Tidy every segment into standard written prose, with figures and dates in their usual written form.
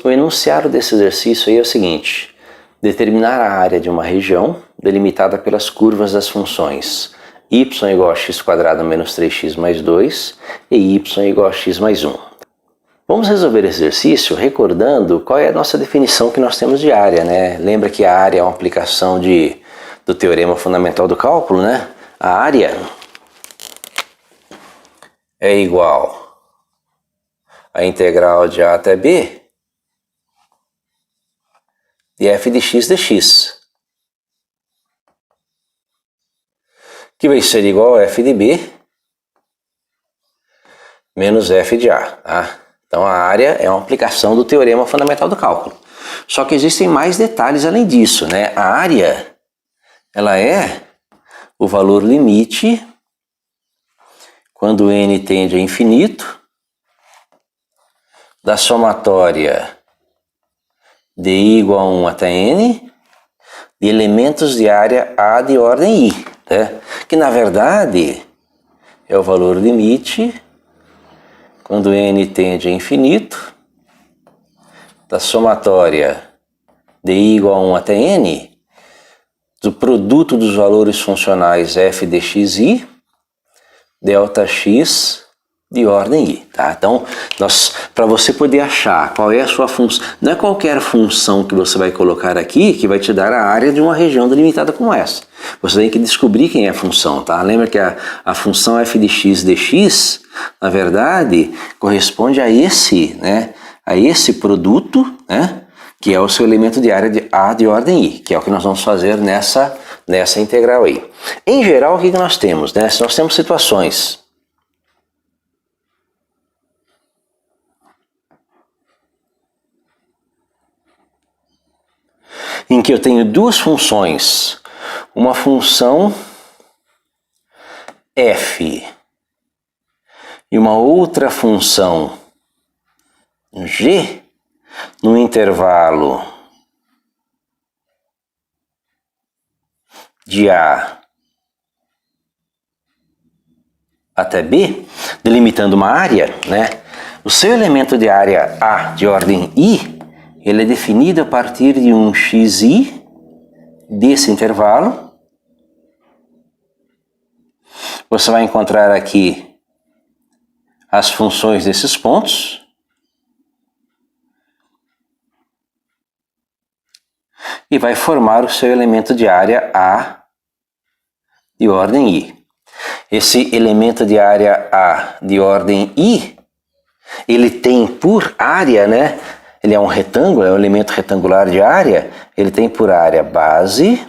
O enunciado desse exercício aí é o seguinte: determinar a área de uma região delimitada pelas curvas das funções y igual a x² menos 3x mais 2 e y igual a x mais 1. Vamos resolver esse exercício recordando qual é a nossa definição que nós temos de área, né? Lembra que a área é uma aplicação do teorema fundamental do cálculo, né? A área é igual à integral de a até b de f de x dx, que vai ser igual a f de b menos f de a, tá? Então a área é uma aplicação do teorema fundamental do cálculo. Só que existem mais detalhes além disso, né? A área, ela é o valor limite quando n tende a infinito da somatória de i igual a 1 até n de elementos de área A de ordem I, né? Que na verdade é o valor limite quando n tende a infinito da somatória de i igual a 1 até n do produto dos valores funcionais f de xi delta x de ordem i, tá? Então, para você poder achar qual é a sua função, não é qualquer função que você vai colocar aqui que vai te dar a área de uma região delimitada como essa. Você tem que descobrir quem é a função, tá? Lembra que a função f de x dx, na verdade, corresponde a esse, né? A esse produto, né? Que é o seu elemento de área de A de ordem I, que é o que nós vamos fazer nessa integral aí. Em geral, o que nós temos, né? Nós temos situações em que eu tenho duas funções, uma função f e uma outra função g no intervalo de A até B, delimitando uma área, né? O seu elemento de área A de ordem I, ele é definido a partir de um xi desse intervalo. Você vai encontrar aqui as funções desses pontos. E vai formar o seu elemento de área A de ordem I. Esse elemento de área A de ordem I, ele tem por área, né? Ele é um retângulo, é um elemento retangular de área, ele tem por área base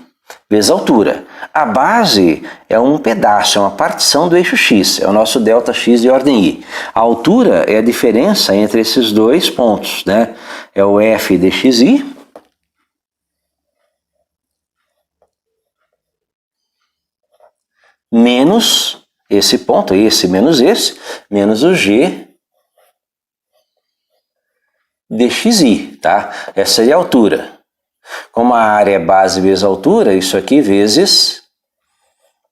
vezes altura. A base é um pedaço, é uma partição do eixo x, é o nosso delta x de ordem I. A altura é a diferença entre esses dois pontos, né? É o f de xi menos esse ponto, esse menos esse, menos o g de xi, tá? Essa seria a altura. Como a área é base vezes altura, isso aqui vezes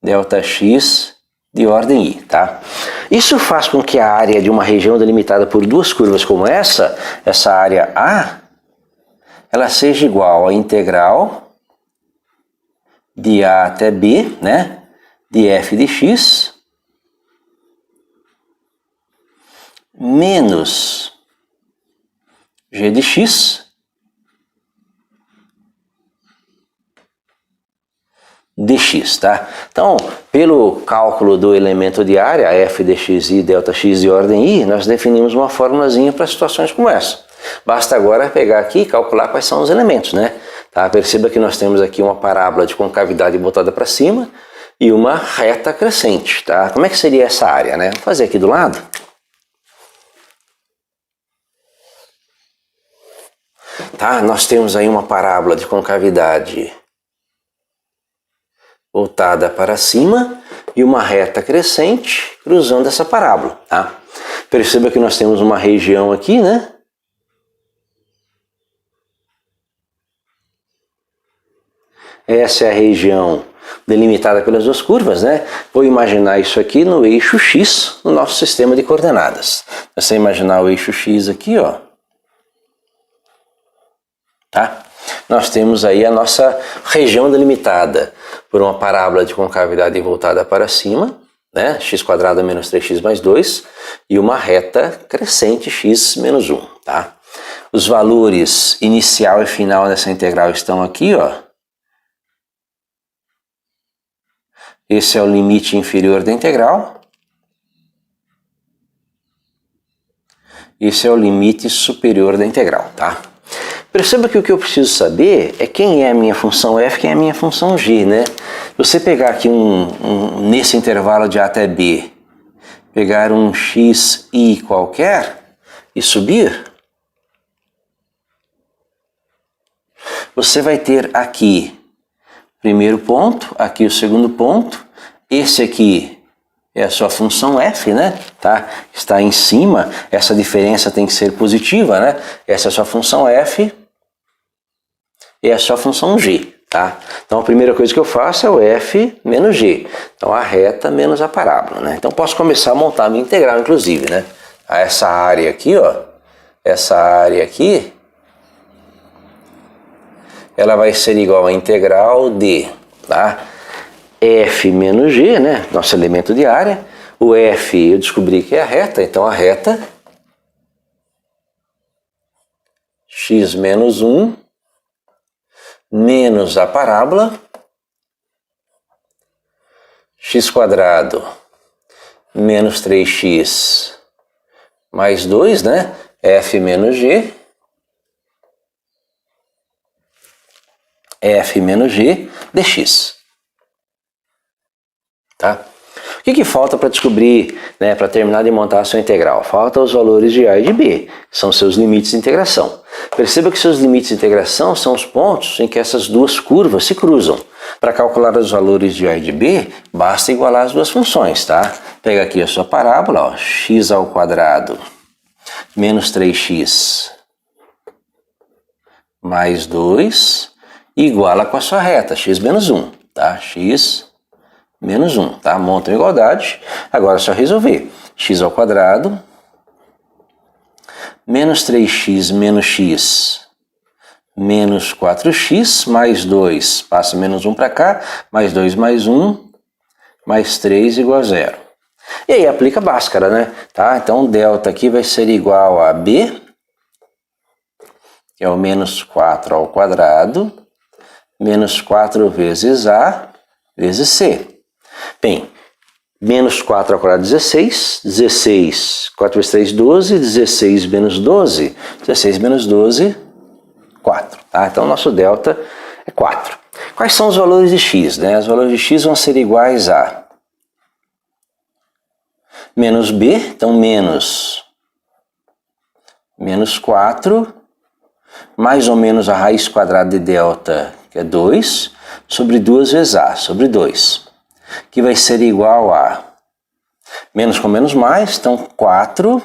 delta x de ordem I, tá? Isso faz com que a área de uma região delimitada por duas curvas como essa área A, ela seja igual à integral de A até B, né? De f de x menos g de x dx, tá? Então, pelo cálculo do elemento de área, f de xi delta x de ordem I, nós definimos uma formulazinha para situações como essa. Basta agora pegar aqui e calcular quais são os elementos, né? Tá? Perceba que nós temos aqui uma parábola de concavidade voltada para cima e uma reta crescente, tá? Como é que seria essa área, né? Vou fazer aqui do lado. Tá? Nós temos aí uma parábola de concavidade voltada para cima e uma reta crescente cruzando essa parábola, tá? Perceba que nós temos uma região aqui, né? Essa é a região delimitada pelas duas curvas, né? Vou imaginar isso aqui no eixo x no nosso sistema de coordenadas. Você imaginar o eixo x aqui, ó. tá? Nós temos aí a nossa região delimitada por uma parábola de concavidade voltada para cima, né? x² menos 3x mais 2, e uma reta crescente x menos 1, tá? Os valores inicial e final dessa integral estão aqui, ó. Esse é o limite inferior da integral. Esse é o limite superior da integral, tá? Perceba que o que eu preciso saber é quem é a minha função f, quem é a minha função g, né? Você pegar aqui nesse intervalo de a até b, pegar um xi qualquer e subir, você vai ter aqui o primeiro ponto, aqui o segundo ponto, esse aqui é a sua função f, né? Tá? Está em cima, essa diferença tem que ser positiva, né? Essa é a sua função f e a sua função g, tá? Então a primeira coisa que eu faço é o f menos g. Então a reta menos a parábola, né? Então posso começar a montar a minha integral, inclusive, né? Essa área aqui, ó, essa área aqui, ela vai ser igual a integral de, tá? F menos G, né? Nosso elemento de área. O F eu descobri que é a reta, então a reta x menos 1 menos a parábola x² menos 3x mais 2, né? F menos G. F menos G dx. Tá? O que falta para descobrir, né, para terminar de montar a sua integral? Falta os valores de A e de B, que são seus limites de integração. Perceba que seus limites de integração são os pontos em que essas duas curvas se cruzam. Para calcular os valores de A e de B, basta igualar as duas funções, tá? Pega aqui a sua parábola, ó, x² menos 3x mais 2, iguala com a sua reta, x menos 1, tá? X menos 1, tá? Monta a igualdade. Agora é só resolver. x² menos 3x menos x menos 4x mais 2. Passa menos 1 para cá. Mais 2 mais 1 mais 3 igual a 0. E aí aplica Bhaskara, né? Tá? Então delta aqui vai ser igual a b, que é o menos 4 ao quadrado, menos 4 vezes a vezes c. Bem, menos 4 ao quadrado, 16, 16, 4 vezes 3, 12, 16 menos 12, 16 menos 12, 4. Tá? Então, nosso delta é 4. Quais são os valores de x? Né? Os valores de x vão ser iguais a menos b, então menos 4, mais ou menos a raiz quadrada de delta, que é 2, sobre 2 vezes a, sobre 2. Que vai ser igual a menos com menos mais, então 4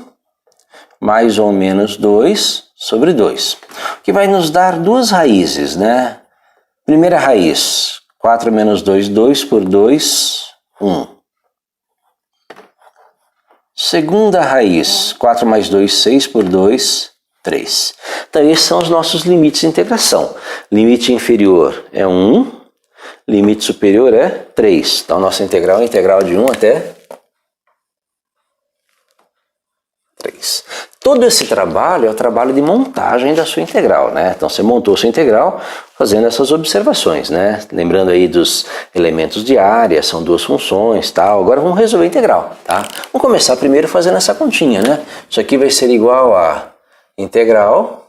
mais ou menos 2 sobre 2. Que vai nos dar duas raízes, né? Primeira raiz, 4 menos 2, 2 por 2, 1. Segunda raiz, 4 mais 2, 6 por 2, 3. Então esses são os nossos limites de integração. Limite inferior é 1. Limite superior é 3. Então, nossa integral é integral de 1 até 3. Todo esse trabalho é o trabalho de montagem da sua integral, né? Então, você montou sua integral fazendo essas observações, né? Lembrando aí dos elementos de área, são duas funções, tal. Agora vamos resolver a integral, tá? Vamos começar primeiro fazendo essa continha, né? Isso aqui vai ser igual a integral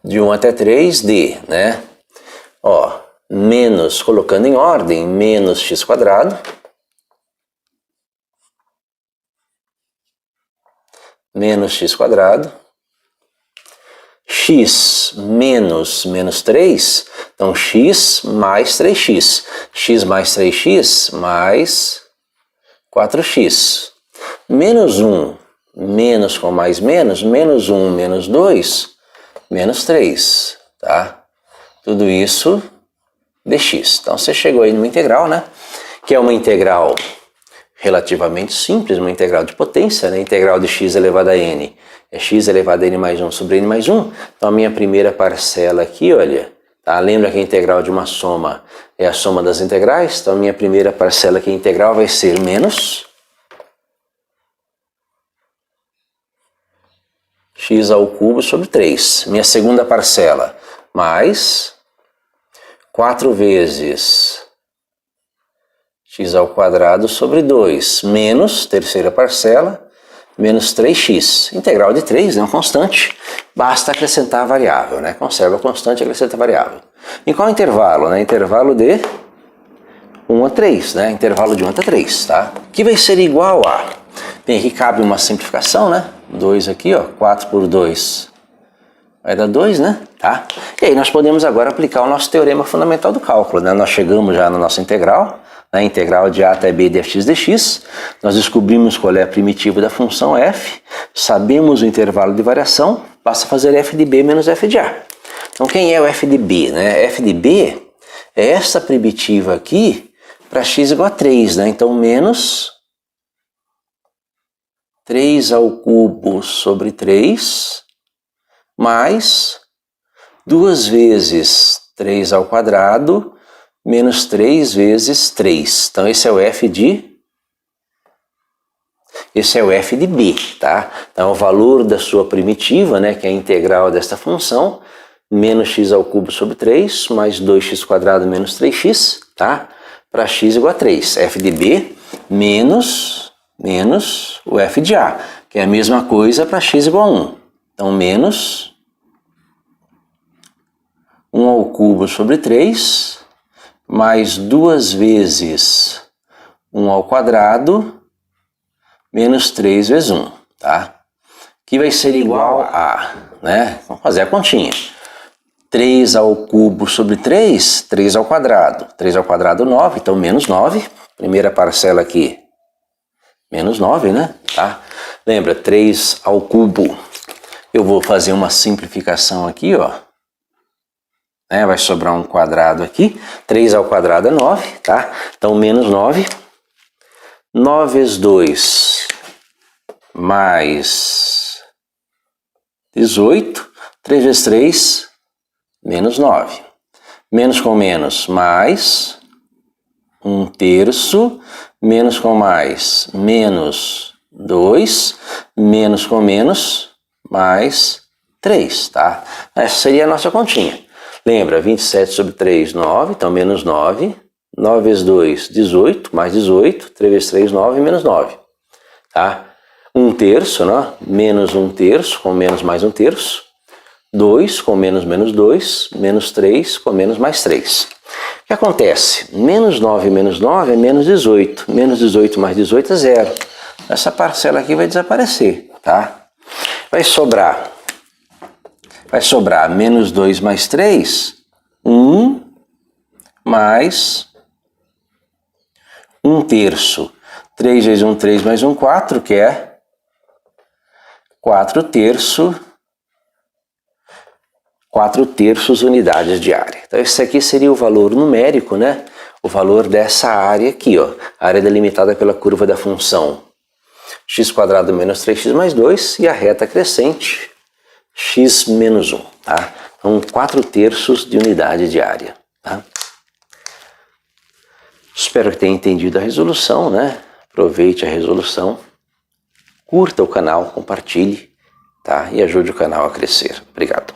de 1 até 3 de, né? Ó, menos, colocando em ordem, menos x², menos x², x menos 3, então x mais 3x, x mais 3x mais 4x, menos 1, menos com mais menos, menos 1, menos 2, menos 3, tá? Tudo isso dx. Então você chegou aí numa integral, né? Que é uma integral relativamente simples, uma integral de potência, né? Integral de x elevado a n é x elevado a n mais 1 sobre n mais 1. Então a minha primeira parcela aqui, olha, tá? Lembra que a integral de uma soma é a soma das integrais? Então a minha primeira parcela aqui integral vai ser menos x ao cubo sobre 3. Minha segunda parcela, mais 4 vezes x ao quadrado sobre 2, menos, terceira parcela, menos 3x. Integral de 3, né, uma constante. Basta acrescentar a variável, né? Conserva a constante e acrescenta a variável. Em qual intervalo? Né? Intervalo de 1 a 3, né? Intervalo de 1 até 3, tá? Que vai ser igual a... Bem, aqui cabe uma simplificação, né? 2 aqui, ó, 4 por 2 vai dar 2, né? Tá? E aí nós podemos agora aplicar o nosso teorema fundamental do cálculo, né? Nós chegamos já na nossa integral, na integral de a até b de fx dx, nós descobrimos qual é a primitiva da função f, sabemos o intervalo de variação, basta fazer f de b menos f de a. Então quem é o f de b? Né? f de b é essa primitiva aqui para x igual a 3, né? Então menos 3 ao cubo sobre 3, mais 2 vezes 3 ao quadrado, menos 3 vezes 3. Então esse é o f de b, tá? Então o valor da sua primitiva, né, que é a integral desta função, menos x ao cubo sobre 3, mais 2x quadrado menos 3x, tá? Para x igual a 3. f de b menos o f de a, que é a mesma coisa para x igual a 1. Então menos 1 ao cubo sobre 3, mais 2 vezes 1 ao quadrado, menos 3 vezes 1, tá? Que vai ser igual a, né? Vamos fazer a continha. 3 ao cubo sobre 3, 3 ao quadrado. 3 ao quadrado, 9, então menos 9. Primeira parcela aqui, menos 9, né? Tá? Lembra, 3 ao cubo. Eu vou fazer uma simplificação aqui, ó. Vai sobrar um quadrado aqui. 3 ao quadrado é 9, tá? Então menos 9. 9 vezes 2 mais 18. 3 vezes 3, menos 9. Menos com menos, mais 1/3. Menos com mais, menos 2. Menos com menos, mais 3, tá? Essa seria a nossa continha. Lembra, 27 sobre 3, 9, então menos 9. 9 vezes 2, 18, mais 18. 3 vezes 3, 9, menos 9. Tá? 1/3, né? Menos 1/3, com menos mais 1/3. 2 com menos menos 2. Menos 3 com menos mais 3. O que acontece? Menos 9 menos 9 é menos 18. Menos 18 mais 18 é 0. Essa parcela aqui vai desaparecer, tá? Vai sobrar menos 2 mais 3, 1 mais 1/3. 3 vezes 1, 3 mais 1, 4, que é 4/3 unidades de área. Então esse aqui seria o valor numérico, né? O valor dessa área aqui, ó. A área delimitada pela curva da função x² menos 3x mais 2 e a reta crescente x menos 1, tá? Então 4/3 de unidade de área, tá? Espero que tenha entendido a resolução, né? Aproveite a resolução, curta o canal, compartilhe, tá? E ajude o canal a crescer. Obrigado.